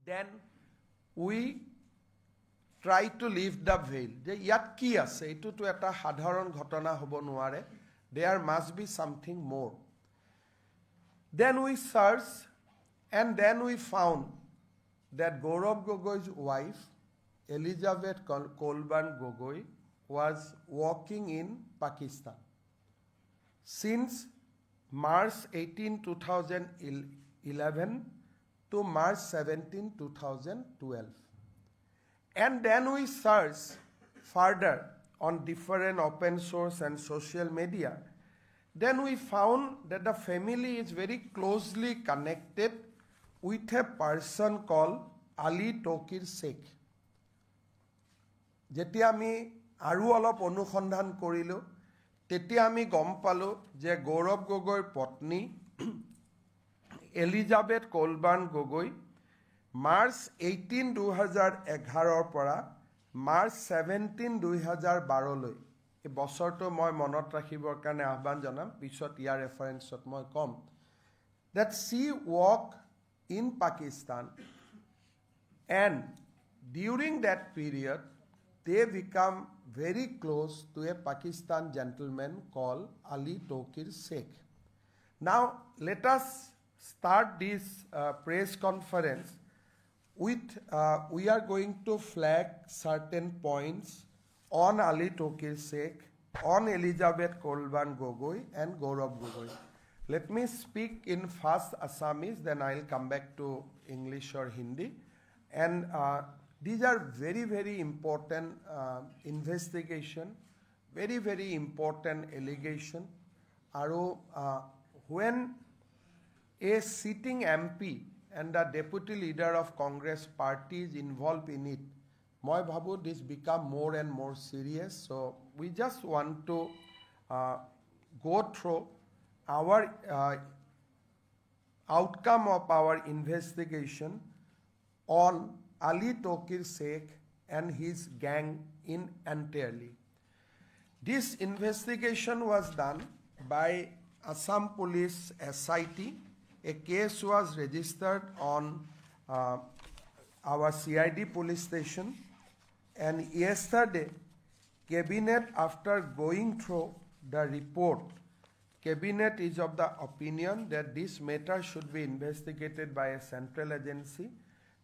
then we try to lift the veil. যে ইয়াত কি আছে এইটোতো এটা সাধাৰণ ঘটনা হ'ব নোৱাৰে. There must be something more. Then we searched and then we found that Gaurav Gogoi's wife, Elizabeth Kolban Gogoi, was working in Pakistan since March 18, 2011 to March 17, 2012. And then we searched further on different open source and social media. Then we found that the family is very closely connected with a person called Ali Tokir Sheikh. যেতিয়া আমি আৰু অলপ অনুসন্ধান কৰিলোঁ তেতিয়া আমি গম পালোঁ যে গৌৰৱ গগৈৰ পত্নী এলিজাবেথ কলবাৰ্ণ গগৈ মাৰ্চ 18, 2011 পৰা মাৰ্চ 17, 2012 এই বছৰটো মই মনত ৰাখিবৰ কাৰণে আহ্বান জনাম পিছত ইয়াৰ ৰেফাৰেন্সত মই কম that she worked in Pakistan and during that period they become very close to a Pakistan gentleman called Ali Tokir Sheikh. Now let us start this press conference with we are going to flag certain points on Ali Tokir Sheikh, on Elizabeth Kolban Gogoi and Gaurav Gogoi. Let me speak in first Assamese, then I'll come back to English or Hindi. And these are very, very important investigation, very, very important allegation. When a sitting MP and the deputy leader of Congress party is involved in it, moi bhabu this become more and more serious. So we just want to go through our outcome of our investigation on Ali Tokir Sheikh and his gang in entirely. This investigation was done by Assam Police SIT. A case was registered on our CID police station, and yesterday Cabinet, after going through the report, Cabinet is of the opinion that this matter should be investigated by a central agency,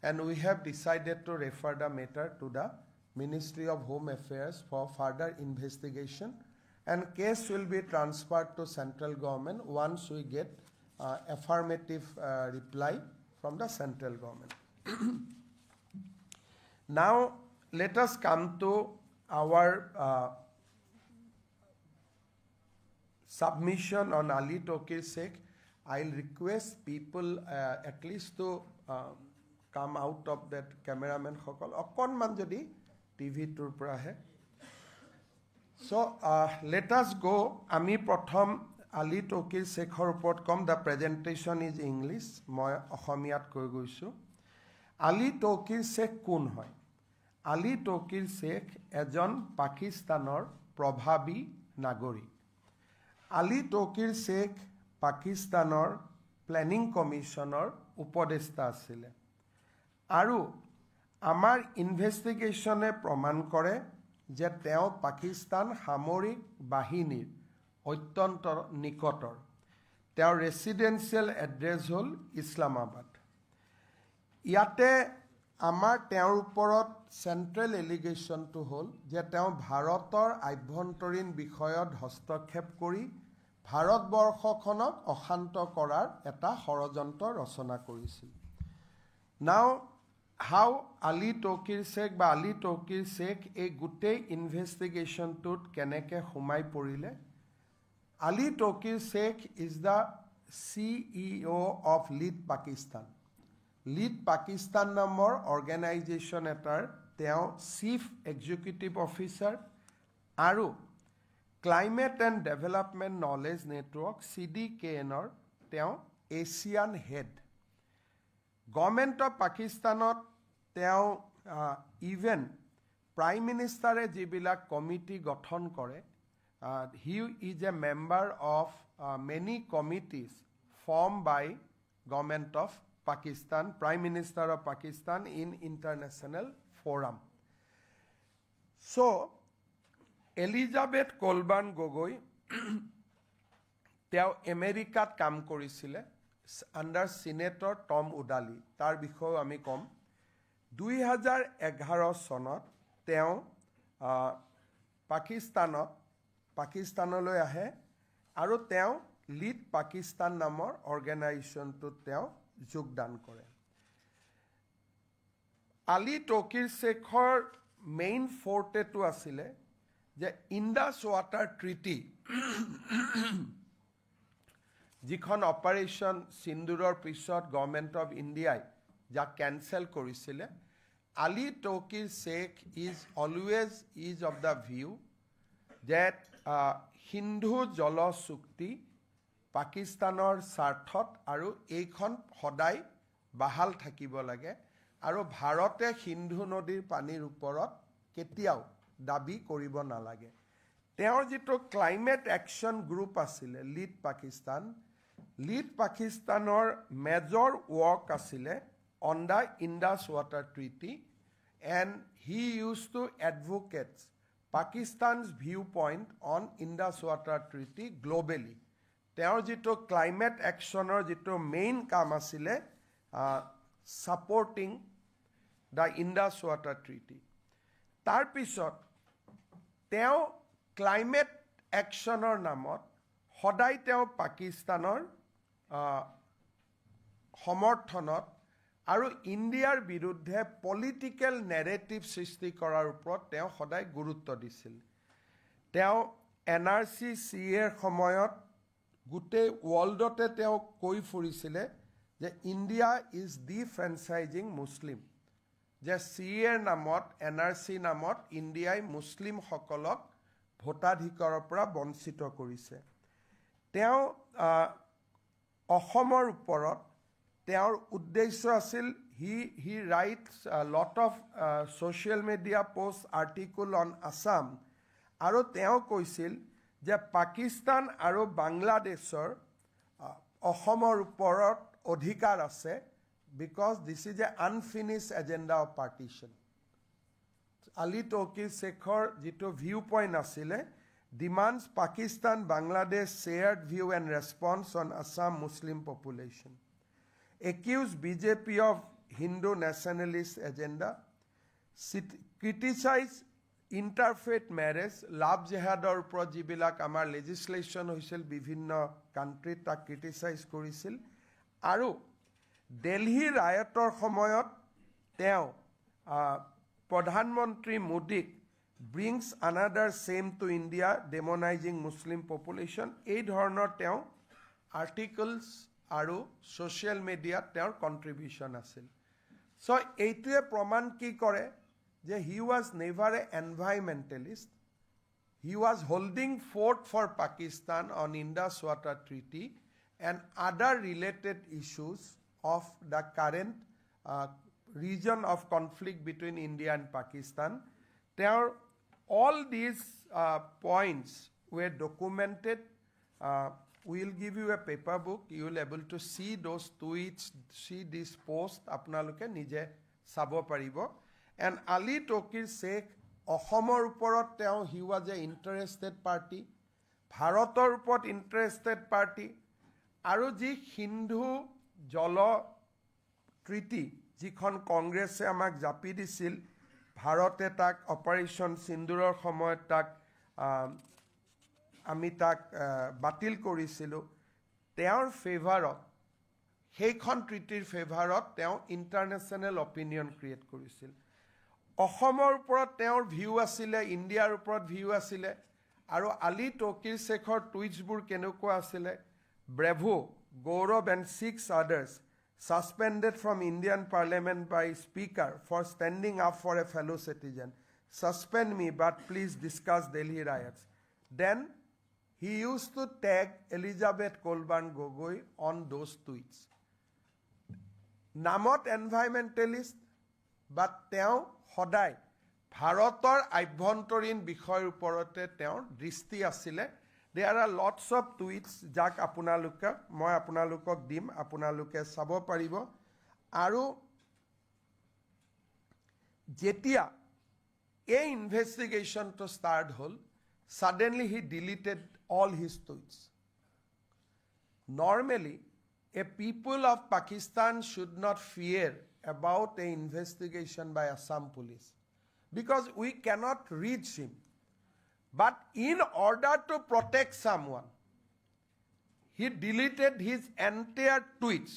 and we have decided to refer the matter to the Ministry of Home Affairs for further investigation, and case will be transferred to central government once we get affirmative reply from the central government. Now let us come to our submission on Ali Tokir Sheikh. I'll request people at least to come out of that cameraman সকল অকণমান যদি টিভিটোৰ পৰা আহে. So let us go. আমি প্ৰথম Ali Tokir Sheikhৰ ওপৰত কম. The presentation is English. মই অসমীয়াত কৈ গৈছোঁ. Ali Tokir Sheikh কোন হয়? Ali Tokir Sheikh এজন পাকিস্তানৰ প্ৰভাৱী নাগৰিক. Ali Tokir Sheikh পাকিস্তানৰ প্লেনিং কমিশ্যনৰ উপদেষ্টা আছিলে. আৰু আমাৰ ইনভেষ্টিগেশ্যনে প্ৰমাণ কৰে যে তেওঁ পাকিস্তান সামৰিক বাহিনীৰ অত্যন্ত নিকটৰ. তেওঁৰ ৰেচিডেঞ্চিয়েল এড্ৰেছ হ'ল ইছলামাবাদ. ইয়াতে আমাৰ তেওঁৰ ওপৰত চেণ্ট্ৰেল এলিগেশ্যনটো হ'ল যে তেওঁ ভাৰতৰ আভ্যন্তৰীণ বিষয়ত হস্তক্ষেপ কৰি ভাৰতবৰ্ষখনক অশান্ত কৰাৰ এটা ষড়যন্ত্ৰ ৰচনা কৰিছিল. নাও হাউ Ali Tokir Sheikh বা Ali Tokir Sheikh এই গোটেই ইনভেষ্টিগেশ্যনটোত কেনেকৈ সোমাই পৰিলে? Ali Tokir Sheikh is the CEO of Lead Pakistan. Lead Pakistan নামৰ অৰ্গেনাইজেশ্যন এটাৰ তেওঁ চিফ এক্সিকিউটিভ অফিচাৰ আৰু climate and development knowledge network CDKNৰ তেওঁ এছিয়ান হেড. গভৰ্ণমেণ্ট অফ পাকিস্তানত তেওঁ ইভেন প্ৰাইম মিনিষ্টাৰে যিবিলাক কমিটি গঠন কৰে, he is a member of many committees formed by government of Pakistan, Prime Minister of Pakistan in international forum. So, Elizabeth Kolban Gogoi, তেওঁ আমেৰিকাত কাম কৰিছিলে আন্ডাৰ সিনেটৰ টম উডালি তাৰ বিষয়ে আমি কম 2011 চনত তেওঁ পাকিস্তানলৈ আহে আৰু তেওঁ লিড পাকিস্তান নামৰ অৰ্গেনাইজেশ্যনটোত তেওঁ যোগদান কৰে আলী টকিৰ শেখৰ মেইন ফৰ্টেটো আছিলে যে ইন্দাস ৱাটাৰ ট্ৰিটি যিখন অপাৰেশ্যন সিন্দুৰৰ পিছত গভৰ্নমেন্ট অফ ইণ্ডিয়াই যাক কেনসেল কৰিছিলে Ali Tauqir Sheikh is always is of the view that হিন্দু জল চুক্তি পাকিস্তানৰ স্বাৰ্থত আৰু এইখন সদায় বাহাল থাকিব লাগে আৰু ভাৰতে সিন্ধু নদীৰ পানীৰ ওপৰত কেতিয়াও দাবী কৰিব নালাগে তেওঁৰ যেটো ক্লাইমেট একশন গ্ৰুপ আছিলে লিড পাকিস্তানৰ মেজৰ ৱৰ্ক আছিলে on the Indus Water Treaty and he used to advocate Pakistan's viewpoint on Indus Water Treaty globally. তেওঁৰ যেটো ক্লাইমেট একশনৰ যেটো মেইন কাম আছিলে supporting the Indus Water Treaty. তাৰ পিছত তেওঁ ক্লাইমেট একশনৰ নামত সদায় তেওঁ পাকিস্তানৰ সমৰ্থনত আৰু ইণ্ডিয়াৰ বিৰুদ্ধে পলিটিক্যাল নেৰেটিভ সৃষ্টি কৰাৰ ওপৰত তেওঁ সদায় গুৰুত্ব দিছিল তেওঁ এনআৰসি সিএৰ সময়ত গুটে ওয়াৰ্ল্ডতে তেওঁ কৈ ফুৰিছিলে যে ইণ্ডিয়া ইজ ডিফ্ৰেঞ্চাইজিং মুছলিম যে সিএৰ নামত এনআৰসি নামত ইণ্ডিয়াই মুছলিম সকলক ভোটাধিকাৰৰ পৰা বঞ্চিত কৰিছে তেওঁ অসমৰ ওপৰত তেওঁৰ উদ্দেশ্য আছিল he writes a lot of social media posts article on Assam আৰু তেওঁ কৈছিল যে পাকিস্তান আৰু বাংলাদেশৰ অসমৰ ওপৰত অধিকাৰ আছে because this is a unfinished agenda of partition Ali Tauqir Shekhar যেটো ভিউ পইণ্ট আছিলে demands Pakistan Bangladesh shared view and response on Assam Muslim population accused BJP of Hindu nationalist agenda, criticized interfaith marriage, love jihador upor jibilak amar legislation hoisil bibhinno country ta criticize korisil aru Delhi riotor samoyot teo Pradhan Mantri Modik brings another shame to India demonizing Muslim population ei dhornor teo articles আৰু social মিডিয়াত তেওঁৰ কন্ট্ৰিবিউশন আছিল so এইটোৱে প্ৰমাণ কি কৰে যে he was never a environmentalist he was holding fort for Pakistan on Indus water treaty and other related issues of the current region of conflict between India and Pakistan. All these points were documented. We will give you a paper book. You will able to see those tweets, see this post. Apnaloke nije sabo paribo. And Ali Tokir Sheikh, Ohomor uporot teo, he was a interested party. Bharator uport interested party. Aru ji Hindu Jolo Treaty, jikhon Congress amak japi disil, Bharate tak Operation Sinduror samoyot tak আমি তাক বাতিল কৰিছিলো তেওঁৰ ফেভাৰত সেইখন ট্ৰিটিৰ ফেভাৰত তেওঁ international opinion create কৰিছিল অসমৰ ওপৰত তেওঁৰ ভিউ আছিল ইণ্ডিয়াৰ ওপৰত ভিউ আছিল আৰু আলী টকিৰ শেখৰ টুইটছবোৰ কেনেকুৱা আছিল Bravo Gaurav and 6 others suspended from Indian Parliament by Speaker for standing up for a fellow citizen suspend me but please discuss Delhi riots then he used to tag Elizabeth Kolban Gogoi on those tweets. Namot environmentalist, but teo hodai Bharator aibhontorin bishoyr uporote teo dristi asile. There are lots of tweets jak apunaluka moi apunalukok dim apunaluke sabo paribo আৰু যেতিয়া এই ইনভেষ্টিগেশ্যনটো start হ'ল, suddenly he deleted all his tweets. Normally, a people of Pakistan should not fear about an investigation by Assam police because we cannot reach him. But in order to protect someone, he deleted his entire tweets.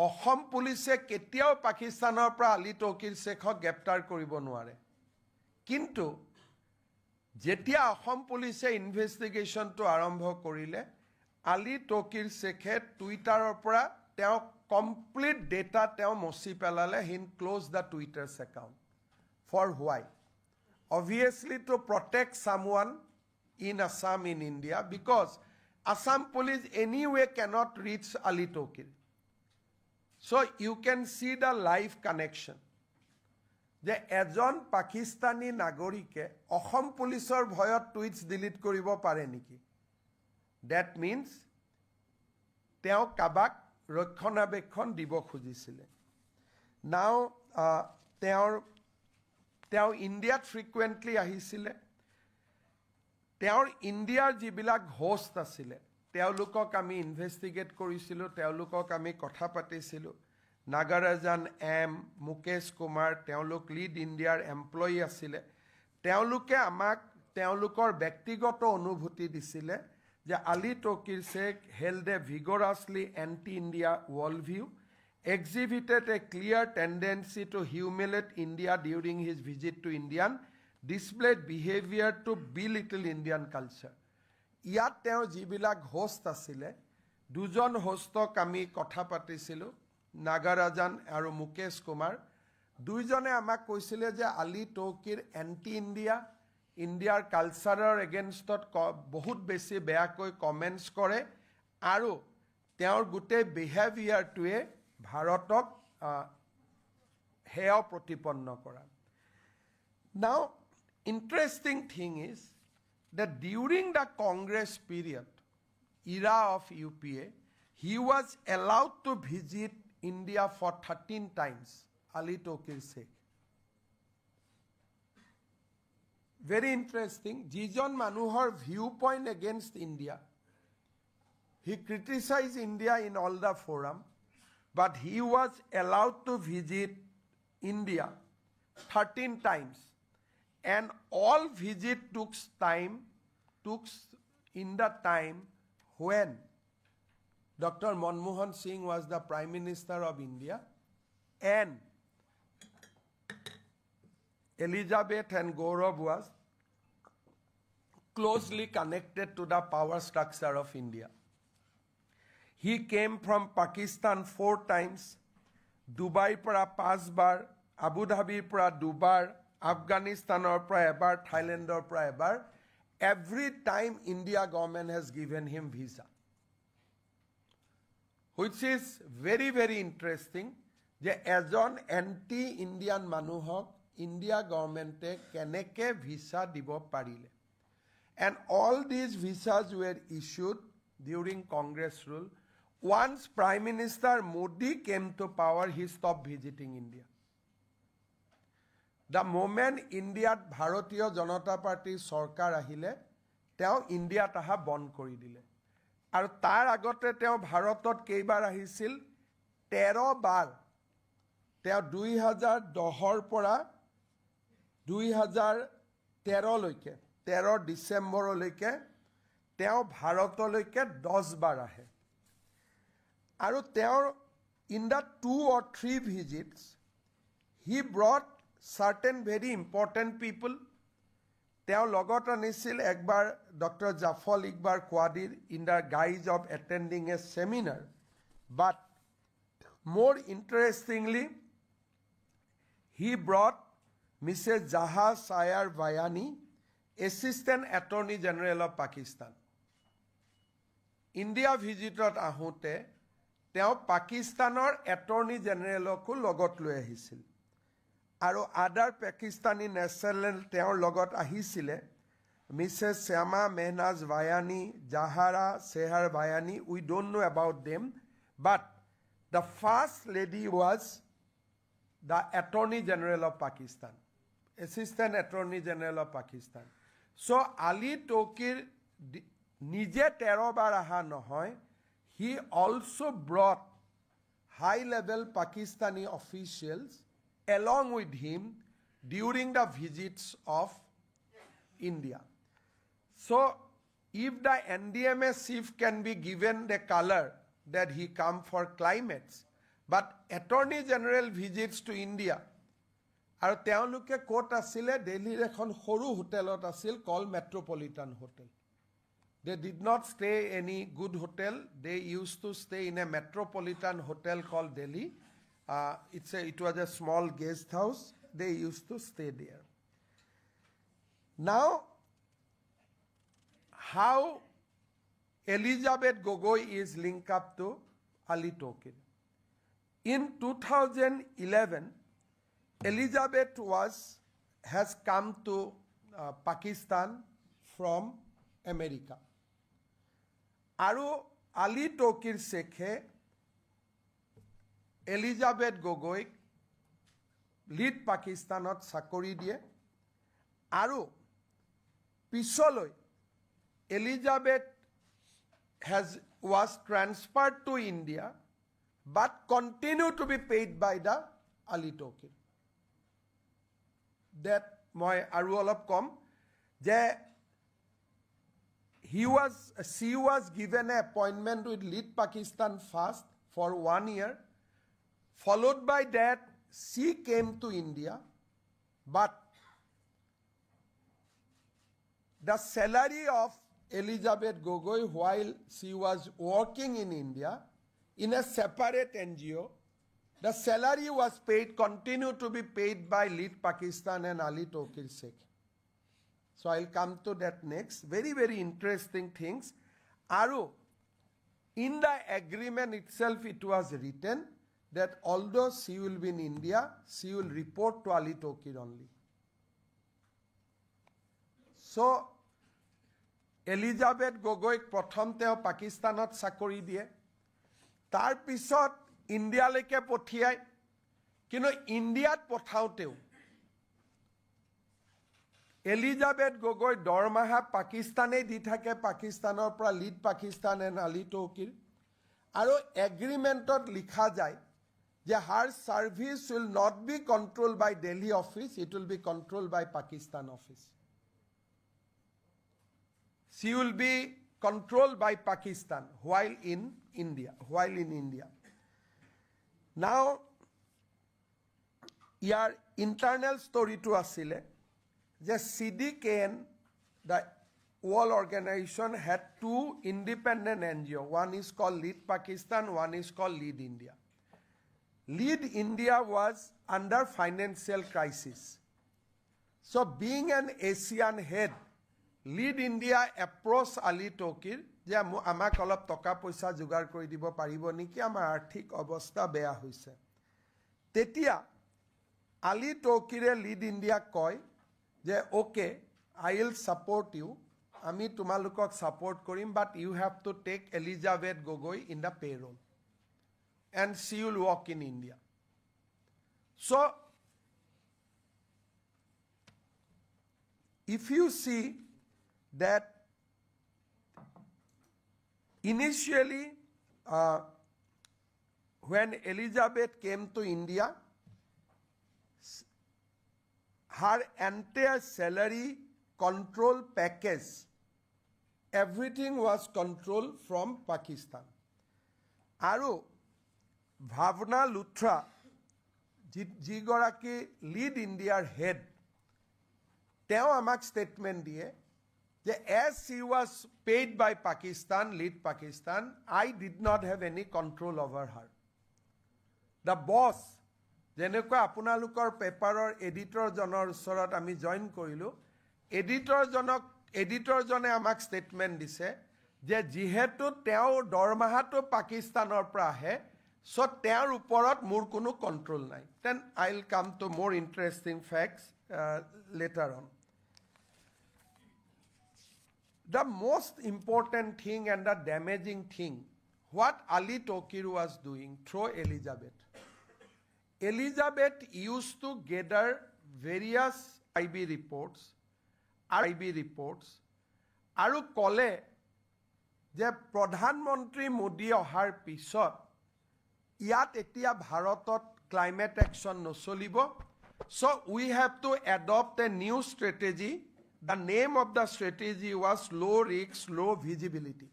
Assam পুলিচে কেতিয়াও পাকিস্তানৰ পৰা আলী তৌকিৰ শেখক গ্ৰেপ্তাৰ কৰিব নোৱাৰে, কিন্তু যেতিয়া অসম পুলিচে ইনভেষ্টিগেশ্যনটো আৰম্ভ কৰিলে, আলী তৌকিৰ শেখে টুইটাৰৰ পৰা তেওঁ কমপ্লিট ডেটা তেওঁ মচি পেলালে. He close the Twitter's account. For why? Obviously to protect someone in Assam, in India, because Assam police anyway cannot reach Ali Tokir. So you can see the live connection. যে এজন পাকিস্তানী নাগৰিকে অসম পুলিচৰ ভয়ত টুইটছ delete কৰিব পাৰে নেকি? That means তেওঁ কাবাক ৰক্ষণাবেক্ষণ দিব খুজিছিলে. Now তেওঁ ইণ্ডিয়াত ফ্ৰিকুৱেণ্টলি আহিছিলে. তেওঁৰ ইণ্ডিয়াৰ যিবিলাক হোষ্ট আছিলে তেওঁলোকক আমি ইনভেষ্টিগেট কৰিছিলোঁ, তেওঁলোকক আমি কথা পাতিছিলোঁ. নাগাৰাজান এম, মুকেশ কুমাৰ, তেওঁলোক লিড ইণ্ডিয়াৰ এমপ্লয়ী আছিলে. তেওঁলোকে আমাক তেওঁলোকৰ ব্যক্তিগত অনুভূতি দিছিলে যে Ali Tauqir Sheikh held a vigorously anti India world view, exhibited a clear tendency to humiliate India during his visit to India, displayed behavior to belittle Indian culture. ইয়াত তেওঁ যিবিলাক হোষ্ট আছিলে, দুজন হোষ্টক আমি কথা পাতিছিলোঁ, নাগাৰাজান আৰু মুকেশ কুমাৰ. দুইজনে আমাক কৈছিলে যে আলী তৌকিৰ এণ্টি ইণ্ডিয়া, ইণ্ডিয়াৰ কালচাৰৰ এগেইনষ্টত বহুত বেছি বেয়াকৈ কমেণ্টছ কৰে আৰু তেওঁৰ গোটেই বিহেভিয়াৰটোৱে ভাৰতক হেয় প্ৰতিপন্ন কৰা. Now, interesting thing is that during the Congress period, era of UPA, he was allowed to visit India for 13 times, Ali Tokir Sheikh. Very interesting. যিজন মানুহৰ viewpoint against India, he criticized India in all the forum, but he was allowed to visit India 13 times, and all visit took in the time when Dr. Manmohan Singh was the Prime Minister of India and Elizabeth and Gaurav was closely connected to the power structure of India. He came from Pakistan 4 times, Dubai পৰা 5 বাৰ, Abu Dhabi পৰা 2 বাৰ, Afghanistanৰ পৰা এবাৰ, Thailandৰ পৰা এবাৰ. Every time India government has given him visa, which is very, very interesting যে এজন anti Indian মানুহক India গভৰ্ণমেণ্টে কেনেকৈ ভিছা দিব পাৰিলে. And all these visas were issued during Congress rule. Once Prime Minister Modi came to power, he stopped visiting India. The moment Indiaত ভাৰতীয় জনতা পাৰ্টিৰ চৰকাৰ আহিলে, তেওঁ ইণ্ডিয়াত অহা বন্ধ কৰি দিলে. আৰু তাৰ আগতে তেওঁ ভাৰতত কেইবাৰ আহিছিল? 13 বাৰ. তেওঁ 2010ৰ পৰা 2013 লৈকে 13 ডিচেম্বৰলৈকে তেওঁ ভাৰতলৈকে 10 বাৰ আহে. আৰু তেওঁৰ in the 2 or 3 visits, he brought certain very important people. তেওঁ লগত আনিছিল একবাৰ doctor জাফল ইকবাৰ কোৱাদিৰ in the guise of attending a seminar. But more interestingly, he brought Mrs. Jaha Sayar Vayani, Assistant Attorney General of Pakistan. India visitot ahute তেওঁ পাকিস্তানৰ attorney জেনেৰেলকো লগত লৈ আহিছিল আৰু আদাৰ পাকিস্তানী নেশ্যনেল তেওঁৰ লগত আহিছিলে Mrs Shyama Mehnaz Bhayani, Zahara Shehar Bhayani. We don't know about them, But the first lady was the Attorney General of Pakistan, Assistant Attorney General of Pakistan. So Ali Tokir nije 13 bar aha nohoy, he also brought high-level Pakistani officials along with him during the visits of India. So if the NDMA chief can be given the color that he come for climates, but Attorney General visits to India, আৰু তেওঁলোকে coat আছিলে দিল্লীৰ এখন সৰু হোটেলত আছিল called Metropolitan Hotel. They did not stay any good hotel. They used to stay in a metropolitan hotel called Delhi. It was a small guest house. They used to stay there. Now, how Elizabeth Gogoi is linked up to Ali Tokir. In 2011, Elizabeth has come to Pakistan from America. আৰু আলী টকিৰ শেখে Elizabeth গগৈক lead পাকিস্তানত চাকৰি দিয়ে আৰু পিছলৈ Elizabeth was transferred to India but continued to be paid by the Ali Tokir. That মই আৰু অলপ কম যে she was given an appointment with Lead Pakistan first for 1 year. Followed by that, she came to India, but the salary of Elizabeth Gogoi while she was working in India in a separate NGO, the salary was continued to be paid by Lead Pakistan and Ali Tokir Sheikh. So I'll come to that next. Very, very interesting things. Aru, in the agreement itself, it was written that although she will be in India, she will report to Ali Tokir only. So, Elizabeth Gogoi prothom teo Pakistanot sakori diye. Tar pisot India leke pothiyai. Kino Indiat pothauteo Elizabeth Gogoi দৰমাহা পাকিস্তানে দি থাকে পাকিস্তানৰ পৰা lead Pakistan and Ali Tauqir আৰু এগ্ৰিমেণ্টত লিখা যায় যে her service will not be control by Delhi office, it will be control by Pakistan office. She will be controlled by Pakistan while in India. Now, year internal story to asile যে CDKN, the World Organization, had two independent NGO. One is called Lead Pakistan, one is called Lead India. Lead India was under financial crisis. So being an Asian head, Lead India approached Ali Tokir যে আমাক অলপ টকা পইচা যোগাৰ কৰি দিব পাৰিব নেকি, আমাৰ আৰ্থিক অৱস্থা বেয়া হৈছে. তেতিয়া Ali Tokire Lead India কয় যে okay, I will support you, আমি তোমালোকক support কৰিম, but you have to take Elizabeth Gogoi in the payroll and she will work in India. So if you see that initially when Elizabeth came to India, her entire salary control package, everything was controlled from Pakistan. Aru Bhavna Luthra, jigoraki Lead India's head, teo amak statement diye that as she was paid by Pakistan, Lead Pakistan, I did not have any control over her. The boss, যেনেকৈ আপোনালোকৰ পেপাৰৰ এডিটৰজনৰ ওচৰত আমি join কৰিলোঁ, এডিটৰজনে আমাক statement দিছে যে যিহেতু তেওঁৰ দৰমহাটো পাকিস্তানৰ পৰা আহে, so তেওঁৰ ওপৰত মোৰ কোনো কণ্ট্ৰোল নাই. Then I'll come to more interesting facts later on. The most important thing and the damaging thing what Ali Tokir was doing through Elizabeth. Elizabeth used to gather various IB reports, আৰু কলে যে প্ৰধানমন্ত্ৰী মোদী অহাৰ পিছত ইয়াত এতিয়া ভাৰতত climate action নচলিব. So we have to adopt a new strategy. The name of the strategy was low risk, low visibility.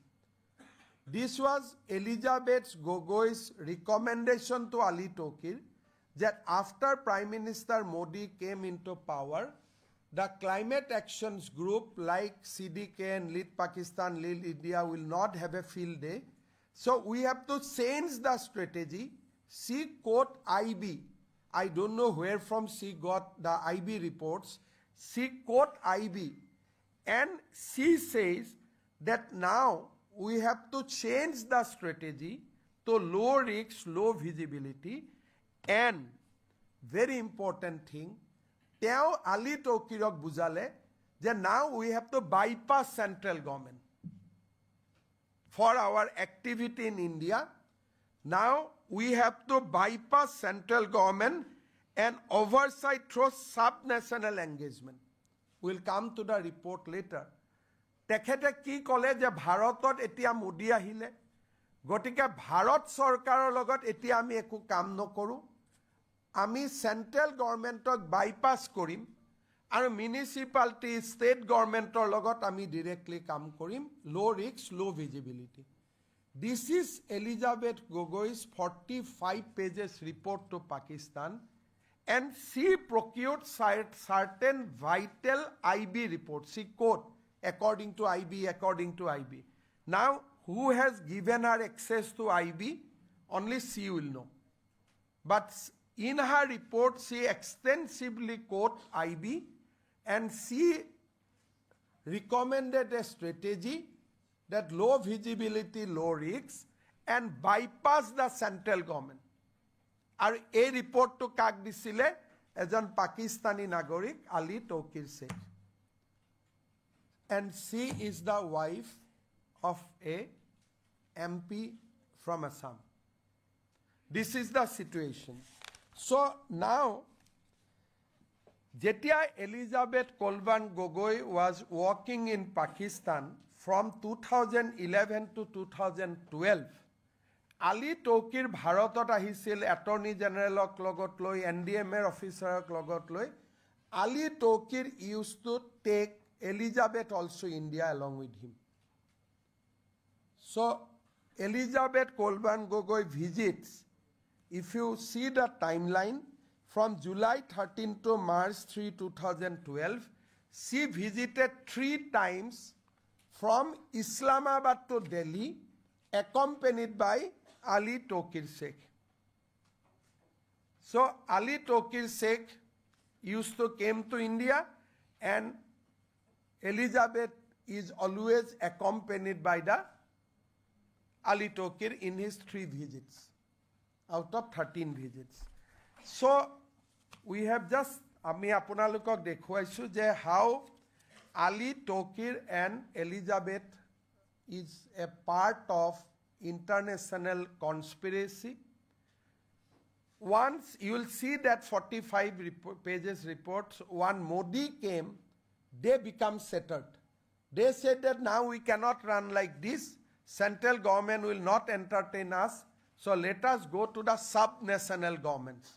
This was Elizabeth Gogoi's recommendation to Ali Tokir that after Prime Minister Modi came into power, the climate actions group like CDK and Lead Pakistan, Lead India will not have a field day. So we have to change the strategy. She quote IB. I don't know where from she got the IB reports. She quote IB and she says that now we have to change the strategy to low risk, low visibility, and very important thing, তেওঁ Ali Tokirok বুজালে যে now we have to bypass central government for our activity in India. Now we have to bypass central government and oversight through sub-national engagement. We'll come to the report later. তেখেতে কি ক'লে যে ভাৰতত এতিয়া মোদী আহিলে গতিকে ভাৰত চৰকাৰৰ লগত এতিয়া আমি একো কাম নকৰোঁ, আমি চেণ্ট্ৰেল গভৰ্ণমেণ্টক বাইপাছ কৰিম আৰু মিউনিচিপালিটি ষ্টেট গভৰ্ণমেণ্টৰ লগত আমি ডিৰেক্টলি কাম কৰিম, লো ৰিস্ক লো visibility. This is Elizabeth Gogoi's 45 pages report to Pakistan, and she procured certain vital IB reports. She quote according to IB. Now, who has given her access to IB? Only she will know. But in her report, she extensively quote IB, and she recommended a strategy that low visibility, low risks, and bypass the central government. আৰু এই ৰিপৰ্টটো কাক দিছিলে? এজন পাকিস্তানী নাগৰিক Ali Tauqir Sheikh. And she is the wife of a MP from Assam. This is the situation. So now, যেতিয়া Elizabeth Kolban Gogoi was working in Pakistan from 2011 to 2012, Ali Tokir ভাৰতত আহিছিল এটৰ্নি জেনেৰেলক লগত লৈ, NDMA অফিচাৰক লগত লৈ. Ali Tokir used to take Elizabeth also India along with him. So Elizabeth Kolban Gogoi visits, if you see the timeline, from July 13 to March 3, 2012, she visited 3 times from Islamabad to Delhi, accompanied by Ali Tokir Sheikh. So Ali Tokir Sheikh used to came to India, and Elizabeth is always accompanied by the Ali Tokir in his 3 visits out of 13 visits. So we have just আমি আপোনালোকক দেখুৱাইছোঁ যে how Ali Tokir and Elizabeth is a part of international conspiracy. Once you will see that 45 pages reports, when Modi came, they become settled. They said that now we cannot run like this. Central government will not entertain us. So let us go to the sub-national governments.